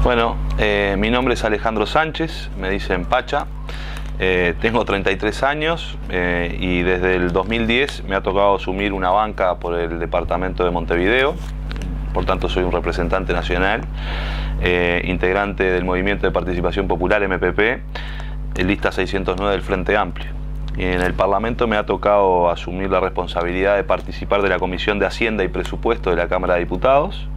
Bueno, mi nombre es Alejandro Sánchez, me dicen Pacha. Tengo 33 años y desde el 2010 me ha tocado asumir una banca por el departamento de Montevideo. Por tanto, soy un representante nacional, integrante del Movimiento de Participación Popular, MPP, lista 609 del Frente Amplio. Y en el Parlamento me ha tocado asumir la responsabilidad de participar de la Comisión de Hacienda y Presupuesto de la Cámara de Diputados.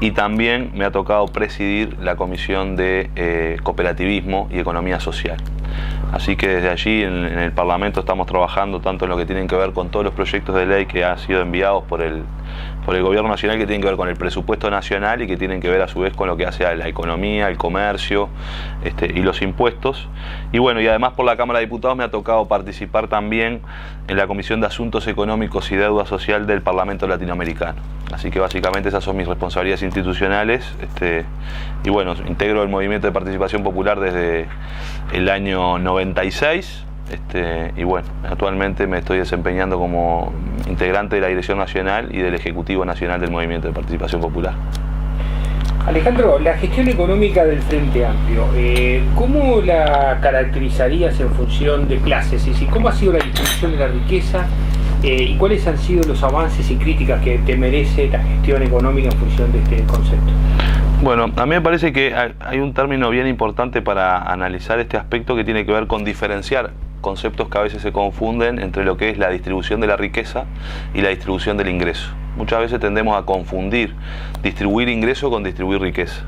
Y también me ha tocado presidir la Comisión de Cooperativismo y Economía Social. Así que desde allí en el Parlamento estamos trabajando tanto en lo que tienen que ver con todos los proyectos de ley que han sido enviados por el Gobierno Nacional, que tienen que ver con el presupuesto nacional y que tienen que ver a su vez con lo que hace a la economía, el comercio y los impuestos. Y bueno, y además por la Cámara de Diputados me ha tocado participar también en la Comisión de Asuntos Económicos y Deuda Social del Parlamento Latinoamericano. Así que básicamente esas son mis responsabilidades institucionales. Y bueno, integro el Movimiento de Participación Popular desde el año 96. Y bueno, actualmente me estoy desempeñando como integrante de la Dirección Nacional y del Ejecutivo Nacional del Movimiento de Participación Popular. Alejandro, la gestión económica del Frente Amplio, ¿cómo la caracterizarías en función de clases? Es decir, ¿cómo ha sido la distribución de la riqueza y cuáles han sido los avances y críticas que te merece la gestión económica en función de este concepto? Bueno, a mí me parece que hay un término bien importante para analizar este aspecto que tiene que ver con diferenciar conceptos que a veces se confunden entre lo que es la distribución de la riqueza y la distribución del ingreso. Muchas veces tendemos a confundir distribuir ingreso con distribuir riqueza.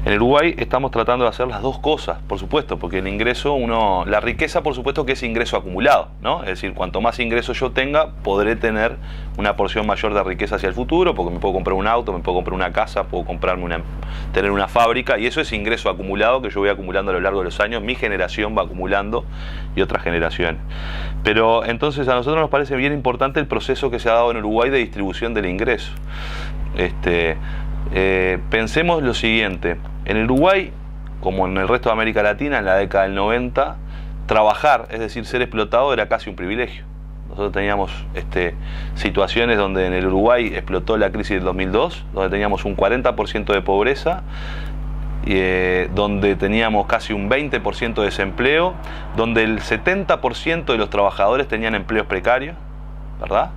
En Uruguay estamos tratando de hacer las dos cosas, por supuesto, porque el ingreso, la riqueza por supuesto que es ingreso acumulado, ¿no? Es decir, cuanto más ingresos yo tenga, podré tener una porción mayor de riqueza hacia el futuro, porque me puedo comprar un auto, me puedo comprar una casa, puedo tener una fábrica, y eso es ingreso acumulado que yo voy acumulando a lo largo de los años, mi generación va acumulando y otras generaciones. Pero entonces a nosotros nos parece bien importante el proceso que se ha dado en Uruguay de distribución del ingreso. Pensemos lo siguiente, en Uruguay, como en el resto de América Latina, en la década del 90, trabajar, es decir, ser explotado, era casi un privilegio. Nosotros teníamos situaciones donde en el Uruguay explotó la crisis del 2002, donde teníamos un 40% de pobreza, donde teníamos casi un 20% de desempleo, donde el 70% de los trabajadores tenían empleos precarios, ¿verdad?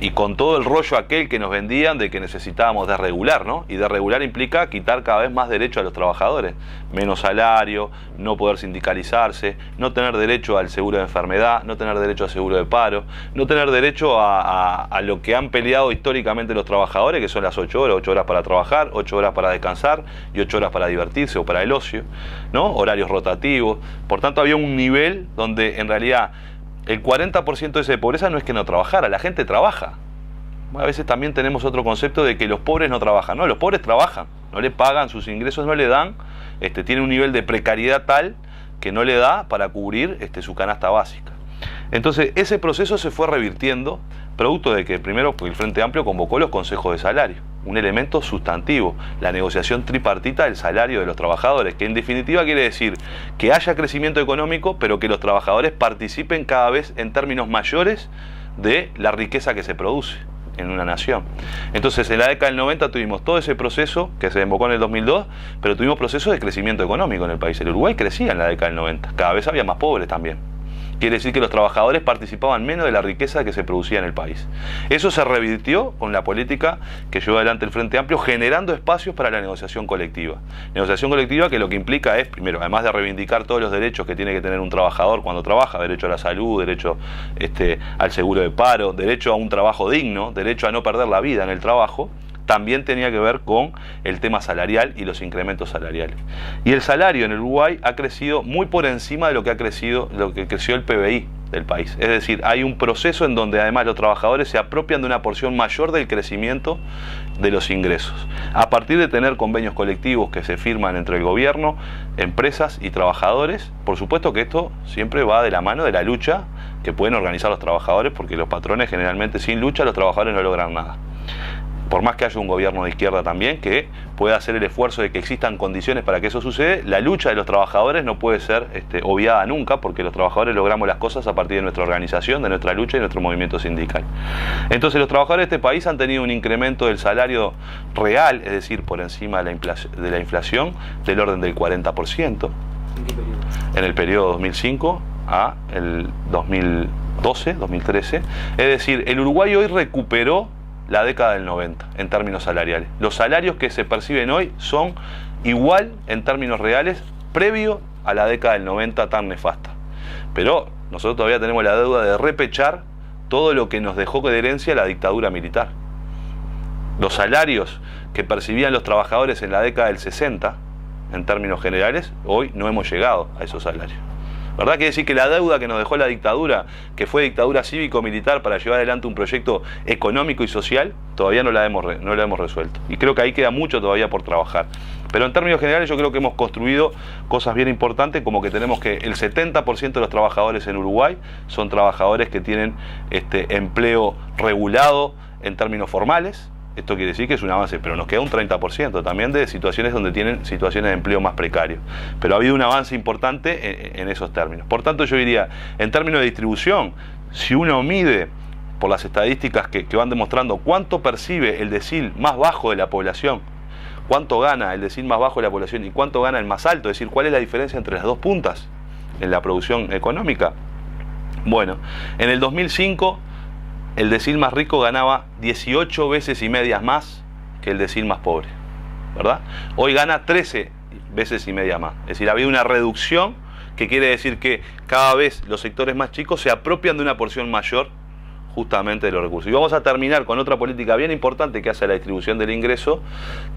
Y con todo el rollo aquel que nos vendían de que necesitábamos desregular, ¿no? Y desregular implica quitar cada vez más derecho a los trabajadores, menos salario, no poder sindicalizarse, no tener derecho al seguro de enfermedad, no tener derecho al seguro de paro, no tener derecho a lo que han peleado históricamente los trabajadores, que son las 8 horas para trabajar, 8 horas para descansar y 8 horas para divertirse o para el ocio, ¿no? Horarios rotativos. Por tanto, había un nivel donde en realidad el 40% de esa pobreza no es que no trabajara, la gente trabaja. A veces también tenemos otro concepto de que los pobres no trabajan. No, los pobres trabajan, no le pagan, sus ingresos no le dan, tiene un nivel de precariedad tal que no le da para cubrir su canasta básica. Entonces ese proceso se fue revirtiendo, producto de que primero el Frente Amplio convocó los consejos de salario, un elemento sustantivo, la negociación tripartita del salario de los trabajadores, que en definitiva quiere decir que haya crecimiento económico, pero que los trabajadores participen cada vez en términos mayores de la riqueza que se produce en una nación. Entonces en la década del 90 tuvimos todo ese proceso que se desembocó en el 2002, pero tuvimos procesos de crecimiento económico en el país. El Uruguay crecía en la década del 90, cada vez había más pobres también. Quiere decir que los trabajadores participaban menos de la riqueza que se producía en el país. Eso se revirtió con la política que llevó adelante el Frente Amplio, generando espacios para la negociación colectiva. Negociación colectiva que lo que implica es, primero, además de reivindicar todos los derechos que tiene que tener un trabajador cuando trabaja, derecho a la salud, derecho al seguro de paro, derecho a un trabajo digno, derecho a no perder la vida en el trabajo, también tenía que ver con el tema salarial y los incrementos salariales. Y el salario en el Uruguay ha crecido muy por encima de lo que creció el PBI del país. Es decir, hay un proceso en donde además los trabajadores se apropian de una porción mayor del crecimiento de los ingresos, a partir de tener convenios colectivos que se firman entre el gobierno, empresas y trabajadores. Por supuesto que esto siempre va de la mano de la lucha que pueden organizar los trabajadores, porque los patrones generalmente sin lucha los trabajadores no logran nada. por más que haya un gobierno de izquierda también, que pueda hacer el esfuerzo de que existan condiciones para que eso suceda, la lucha de los trabajadores no puede ser obviada nunca, porque los trabajadores logramos las cosas a partir de nuestra organización, de nuestra lucha y de nuestro movimiento sindical. Entonces los trabajadores de este país han tenido un incremento del salario real, es decir, por encima de la inflación, del orden del 40%. En el periodo 2005 a el 2012, 2013. Es decir, el Uruguay hoy recuperó la década del 90 en términos salariales. Los salarios que se perciben hoy son igual en términos reales previo a la década del 90 tan nefasta. Pero nosotros todavía tenemos la deuda de repechar todo lo que nos dejó de herencia la dictadura militar. Los salarios que percibían los trabajadores en la década del 60, en términos generales, hoy no hemos llegado a esos salarios. ¿Verdad? Quiere decir que la deuda que nos dejó la dictadura, que fue dictadura cívico-militar para llevar adelante un proyecto económico y social, todavía no la hemos resuelto. Y creo que ahí queda mucho todavía por trabajar. Pero en términos generales yo creo que hemos construido cosas bien importantes, como que tenemos que el 70% de los trabajadores en Uruguay son trabajadores que tienen empleo regulado en términos formales. Esto quiere decir que es un avance, pero nos queda un 30% también de situaciones donde tienen situaciones de empleo más precarios. Pero ha habido un avance importante en esos términos. Por tanto, yo diría, en términos de distribución, si uno mide por las estadísticas que van demostrando cuánto percibe el decil más bajo de la población, cuánto gana el decil más bajo de la población y cuánto gana el más alto, es decir, cuál es la diferencia entre las dos puntas en la producción económica. Bueno, en el 2005... el decil más rico ganaba 18 veces y medias más que el decil más pobre, ¿verdad? Hoy gana 13 veces y media más. Es decir, ha habido una reducción que quiere decir que cada vez los sectores más chicos se apropian de una porción mayor justamente de los recursos. Y vamos a terminar con otra política bien importante que hace la distribución del ingreso,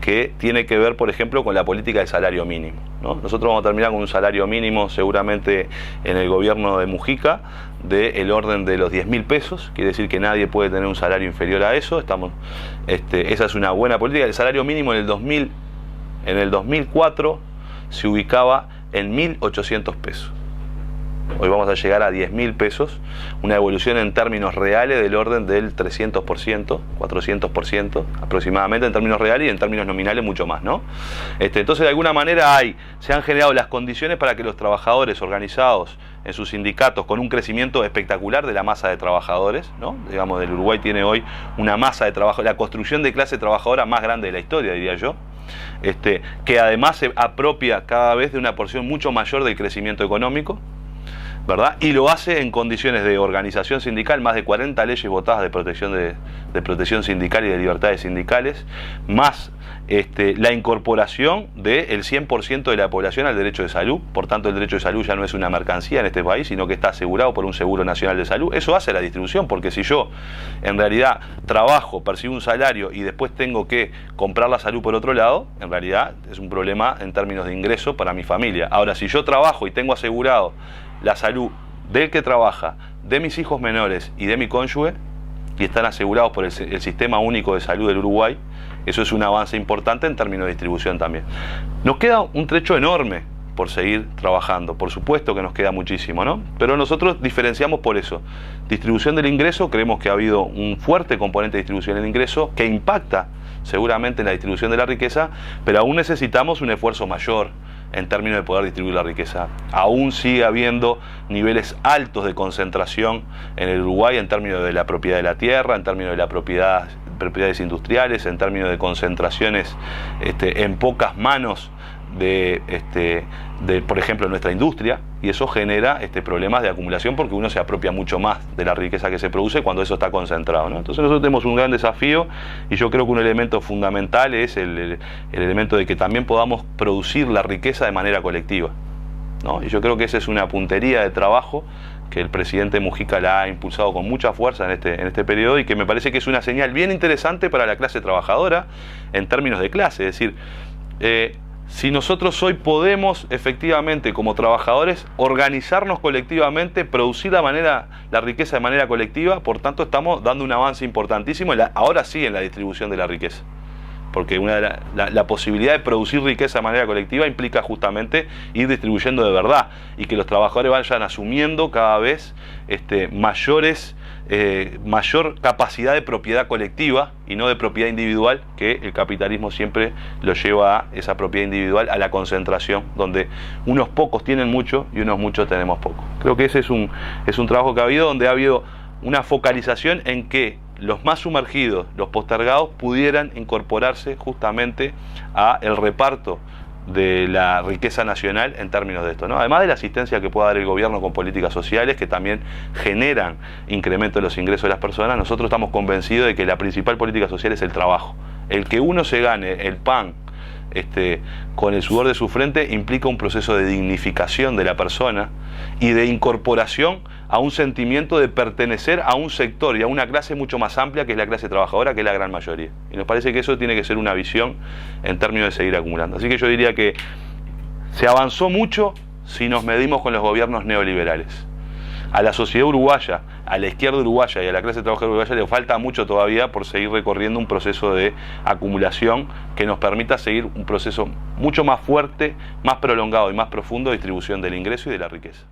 que tiene que ver, por ejemplo, con la política del salario mínimo, ¿no? Nosotros vamos a terminar con un salario mínimo seguramente en el gobierno de Mujica del orden de los 10.000 pesos, quiere decir que nadie puede tener un salario inferior a eso. Esa es una buena política. El salario mínimo en el 2004 se ubicaba en 1.800 pesos. Hoy vamos a llegar a 10.000 pesos, una evolución en términos reales del orden del 300%, 400% aproximadamente en términos reales, y en términos nominales mucho más, ¿no? Entonces, de alguna manera se han generado las condiciones para que los trabajadores organizados en sus sindicatos, con un crecimiento espectacular de la masa de trabajadores, ¿no? Digamos, el Uruguay tiene hoy una masa de trabajo, la construcción de clase trabajadora más grande de la historia, diría yo, que además se apropia cada vez de una porción mucho mayor del crecimiento económico, ¿verdad? Y lo hace en condiciones de organización sindical, más de 40 leyes votadas de protección sindical y de libertades sindicales, más la incorporación del 100% de la población al derecho de salud. Por tanto, el derecho de salud ya no es una mercancía en este país, sino que está asegurado por un seguro nacional de salud. Eso hace la distribución, porque si yo en realidad trabajo, percibo un salario y después tengo que comprar la salud por otro lado, en realidad es un problema en términos de ingreso para mi familia. Ahora, si yo trabajo y tengo asegurado la salud del que trabaja, de mis hijos menores y de mi cónyuge, y están asegurados por el Sistema Único de Salud del Uruguay, eso es un avance importante en términos de distribución también. Nos queda un trecho enorme por seguir trabajando, por supuesto que nos queda muchísimo, ¿no? Pero nosotros diferenciamos por eso. Distribución del ingreso, creemos que ha habido un fuerte componente de distribución del ingreso que impacta seguramente en la distribución de la riqueza, pero aún necesitamos un esfuerzo mayor en términos de poder distribuir la riqueza. Aún sigue habiendo niveles altos de concentración en el Uruguay en términos de la propiedad de la tierra, en términos de la propiedades industriales, en términos de concentraciones en pocas manos de por ejemplo, nuestra industria, y eso genera problemas de acumulación, porque uno se apropia mucho más de la riqueza que se produce cuando eso está concentrado, ¿no? Entonces nosotros tenemos un gran desafío, y yo creo que un elemento fundamental es el elemento de que también podamos producir la riqueza de manera colectiva, ¿no? Y yo creo que esa es una puntería de trabajo que el presidente Mujica la ha impulsado con mucha fuerza en este periodo, y que me parece que es una señal bien interesante para la clase trabajadora en términos de clase. Es decir, si nosotros hoy podemos efectivamente como trabajadores organizarnos colectivamente, producir la riqueza de manera colectiva, por tanto estamos dando un avance importantísimo ahora sí en la distribución de la riqueza. Porque la posibilidad de producir riqueza de manera colectiva implica justamente ir distribuyendo de verdad, y que los trabajadores vayan asumiendo cada vez mayores mayor capacidad de propiedad colectiva y no de propiedad individual, que el capitalismo siempre lo lleva a esa propiedad individual, a la concentración, donde unos pocos tienen mucho y unos muchos tenemos poco. Creo que ese es un trabajo que ha habido, donde ha habido una focalización en que los más sumergidos, los postergados, pudieran incorporarse justamente a el reparto de la riqueza nacional en términos de esto, ¿no? Además de la asistencia que pueda dar el gobierno con políticas sociales que también generan incremento de los ingresos de las personas, nosotros estamos convencidos de que la principal política social es el trabajo. El que uno se gane el pan con el sudor de su frente implica un proceso de dignificación de la persona y de incorporación a un sentimiento de pertenecer a un sector y a una clase mucho más amplia, que es la clase trabajadora, que es la gran mayoría. Y nos parece que eso tiene que ser una visión en términos de seguir acumulando. Así que yo diría que se avanzó mucho si nos medimos con los gobiernos neoliberales. A la sociedad uruguaya, a la izquierda uruguaya y a la clase trabajadora uruguaya le falta mucho todavía por seguir recorriendo un proceso de acumulación que nos permita seguir un proceso mucho más fuerte, más prolongado y más profundo de distribución del ingreso y de la riqueza.